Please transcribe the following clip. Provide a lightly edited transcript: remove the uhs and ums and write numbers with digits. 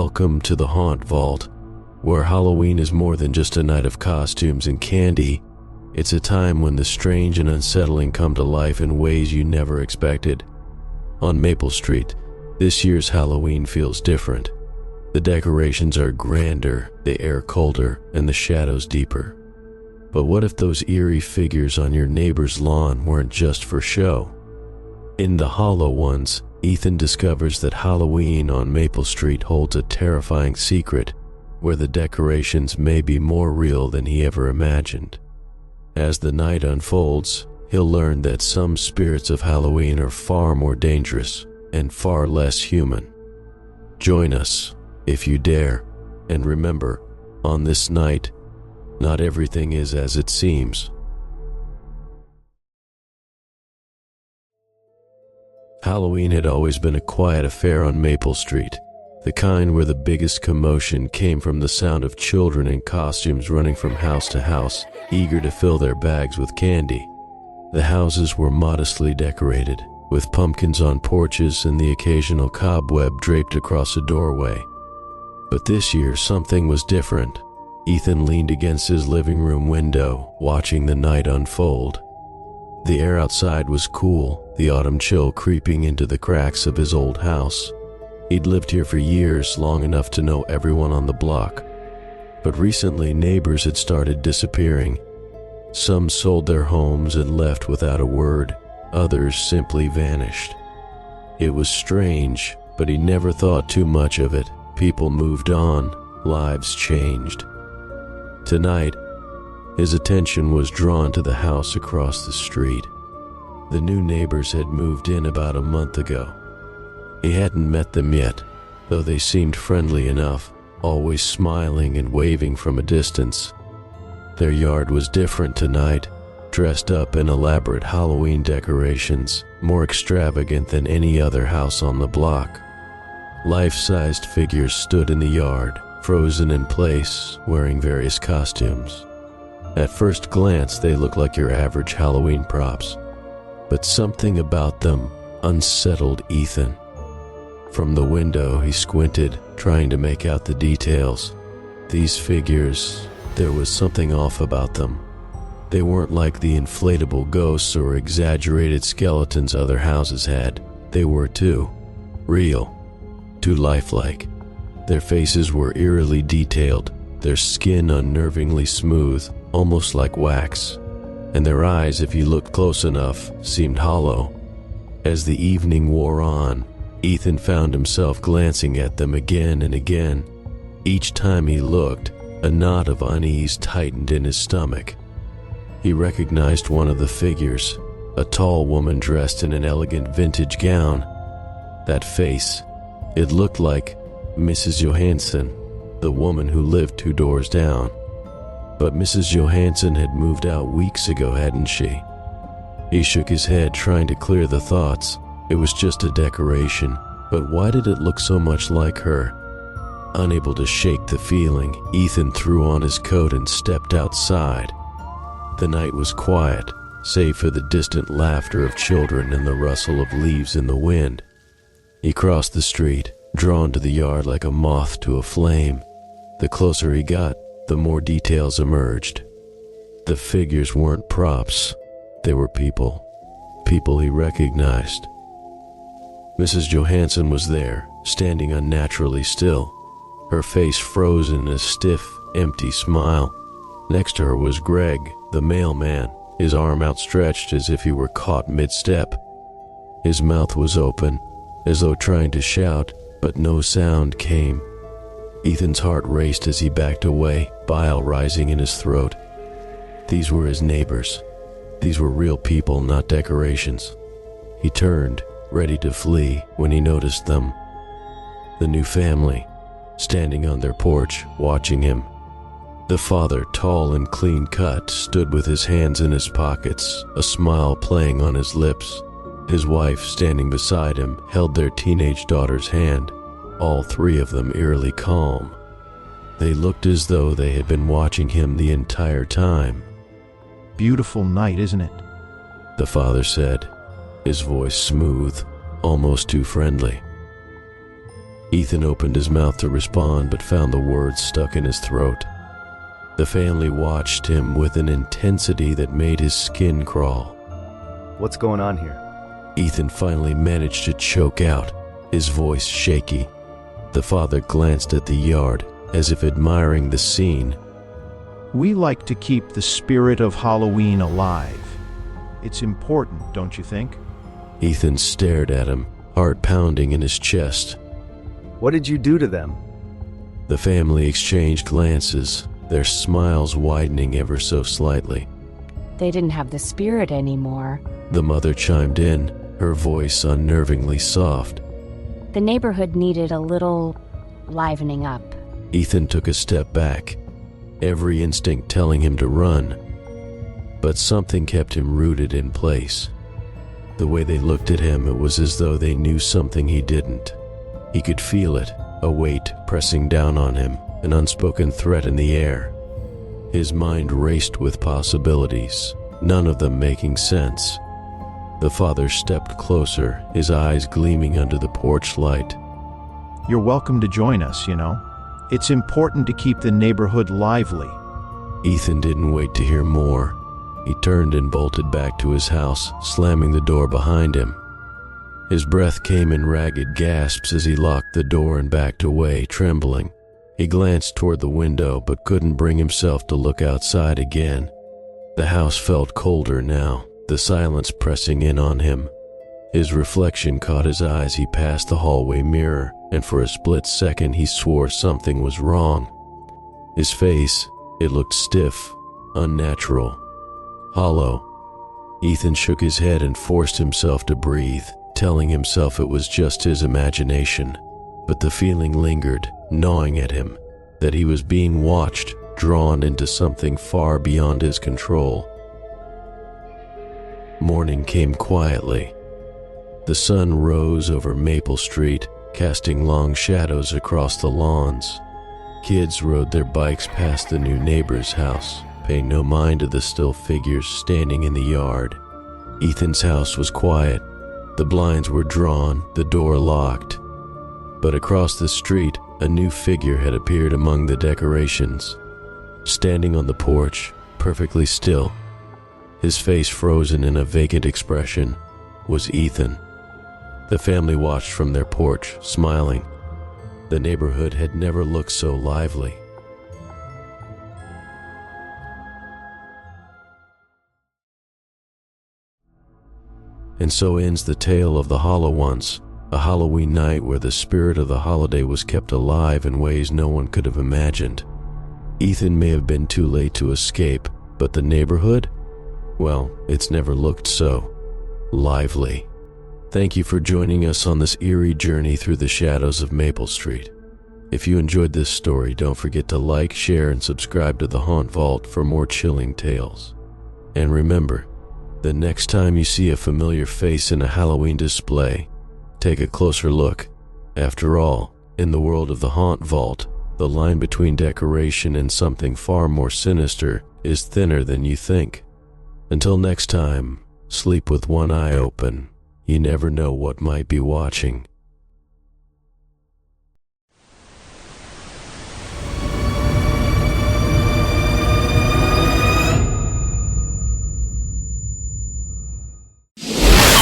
Welcome to the Haunt Vault, where Halloween is more than just a night of costumes and candy. It's a time when the strange and unsettling come to life in ways you never expected. On Maple Street, this year's Halloween feels different. The decorations are grander, the air colder, and the shadows deeper. But what if those eerie figures on your neighbor's lawn weren't just for show? In The Hollow Ones, Ethan discovers that Halloween on Maple Street holds a terrifying secret where the decorations may be more real than he ever imagined. As the night unfolds, he'll learn that some spirits of Halloween are far more dangerous and far less human. Join us, if you dare, and remember, on this night, not everything is as it seems. Halloween had always been a quiet affair on Maple Street, the kind where the biggest commotion came from the sound of children in costumes running from house to house, eager to fill their bags with candy. The houses were modestly decorated, with pumpkins on porches and the occasional cobweb draped across a doorway. But this year, something was different. Ethan leaned against his living room window, watching the night unfold. The air outside was cool, the autumn chill creeping into the cracks of his old house. He'd lived here for years, long enough to know everyone on the block. But recently, neighbors had started disappearing. Some sold their homes and left without a word. Others simply vanished. It was strange, but he never thought too much of it. People moved on, lives changed. Tonight, his attention was drawn to the house across the street. The new neighbors had moved in about a month ago. He hadn't met them yet, though they seemed friendly enough, always smiling and waving from a distance. Their yard was different tonight, dressed up in elaborate Halloween decorations, more extravagant than any other house on the block. Life-sized figures stood in the yard, frozen in place, wearing various costumes. At first glance, they looked like your average Halloween props, but something about them unsettled Ethan. From the window, he squinted, trying to make out the details. These figures, there was something off about them. They weren't like the inflatable ghosts or exaggerated skeletons other houses had. They were too real, too lifelike. Their faces were eerily detailed, their skin unnervingly smooth, almost like wax, and their eyes, if you looked close enough, seemed hollow. As the evening wore on, Ethan found himself glancing at them again and again. Each time he looked, a knot of unease tightened in his stomach. He recognized one of the figures, a tall woman dressed in an elegant vintage gown. That face, it looked like Mrs. Johansson, the woman who lived 2 doors down. But Mrs. Johansson had moved out weeks ago, hadn't she? He shook his head, trying to clear the thoughts. It was just a decoration, but why did it look so much like her? Unable to shake the feeling, Ethan threw on his coat and stepped outside. The night was quiet, save for the distant laughter of children and the rustle of leaves in the wind. He crossed the street, drawn to the yard like a moth to a flame. The closer he got, the more details emerged. The figures weren't props. They were people. People he recognized. Mrs. Johansson was there, standing unnaturally still, her face frozen in a stiff, empty smile. Next to her was Greg, the mailman, his arm outstretched as if he were caught mid-step. His mouth was open, as though trying to shout, but no sound came. Ethan's heart raced as he backed away, bile rising in his throat. These were his neighbors. These were real people, not decorations. He turned, ready to flee, when he noticed them. The new family, standing on their porch, watching him. The father, tall and clean-cut, stood with his hands in his pockets, a smile playing on his lips. His wife, standing beside him, held their teenage daughter's hand, all 3 of them eerily calm. They looked as though they had been watching him the entire time. Beautiful night, isn't it? The father said, his voice smooth, almost too friendly. Ethan opened his mouth to respond but found the words stuck in his throat. The family watched him with an intensity that made his skin crawl. What's going on here? Ethan finally managed to choke out, his voice shaky. The father glanced at the yard, as if admiring the scene. We like to keep the spirit of Halloween alive. It's important, don't you think? Ethan stared at him, heart pounding in his chest. What did you do to them? The family exchanged glances, their smiles widening ever so slightly. They didn't have the spirit anymore. The mother chimed in, her voice unnervingly soft. The neighborhood needed a little livening up. Ethan took a step back, every instinct telling him to run. But something kept him rooted in place. The way they looked at him, it was as though they knew something he didn't. He could feel it, a weight pressing down on him, an unspoken threat in the air. His mind raced with possibilities, none of them making sense. The father stepped closer, his eyes gleaming under the porch light. You're welcome to join us, you know. It's important to keep the neighborhood lively. Ethan didn't wait to hear more. He turned and bolted back to his house, slamming the door behind him. His breath came in ragged gasps as he locked the door and backed away, trembling. He glanced toward the window but couldn't bring himself to look outside again. The house felt colder now, the silence pressing in on him. His reflection caught his eye as he passed the hallway mirror, and for a split second he swore something was wrong. His face, it looked stiff, unnatural, hollow. Ethan shook his head and forced himself to breathe, telling himself it was just his imagination. But the feeling lingered, gnawing at him, that he was being watched, drawn into something far beyond his control. Morning came quietly. The sun rose over Maple Street, casting long shadows across the lawns. Kids rode their bikes past the new neighbor's house, paying no mind to the still figures standing in the yard. Ethan's house was quiet. The blinds were drawn, the door locked. But across the street, a new figure had appeared among the decorations. Standing on the porch, perfectly still, his face frozen in a vacant expression, was Ethan. The family watched from their porch, smiling. The neighborhood had never looked so lively. And so ends the tale of the Hollow Ones, a Halloween night where the spirit of the holiday was kept alive in ways no one could have imagined. Ethan may have been too late to escape, but the neighborhood? Well, it's never looked so lively. Thank you for joining us on this eerie journey through the shadows of Maple Street. If you enjoyed this story, don't forget to like, share, and subscribe to the Haunt Vault for more chilling tales. And remember, the next time you see a familiar face in a Halloween display, take a closer look. After all, in the world of the Haunt Vault, the line between decoration and something far more sinister is thinner than you think. Until next time, sleep with one eye open. You never know what might be watching.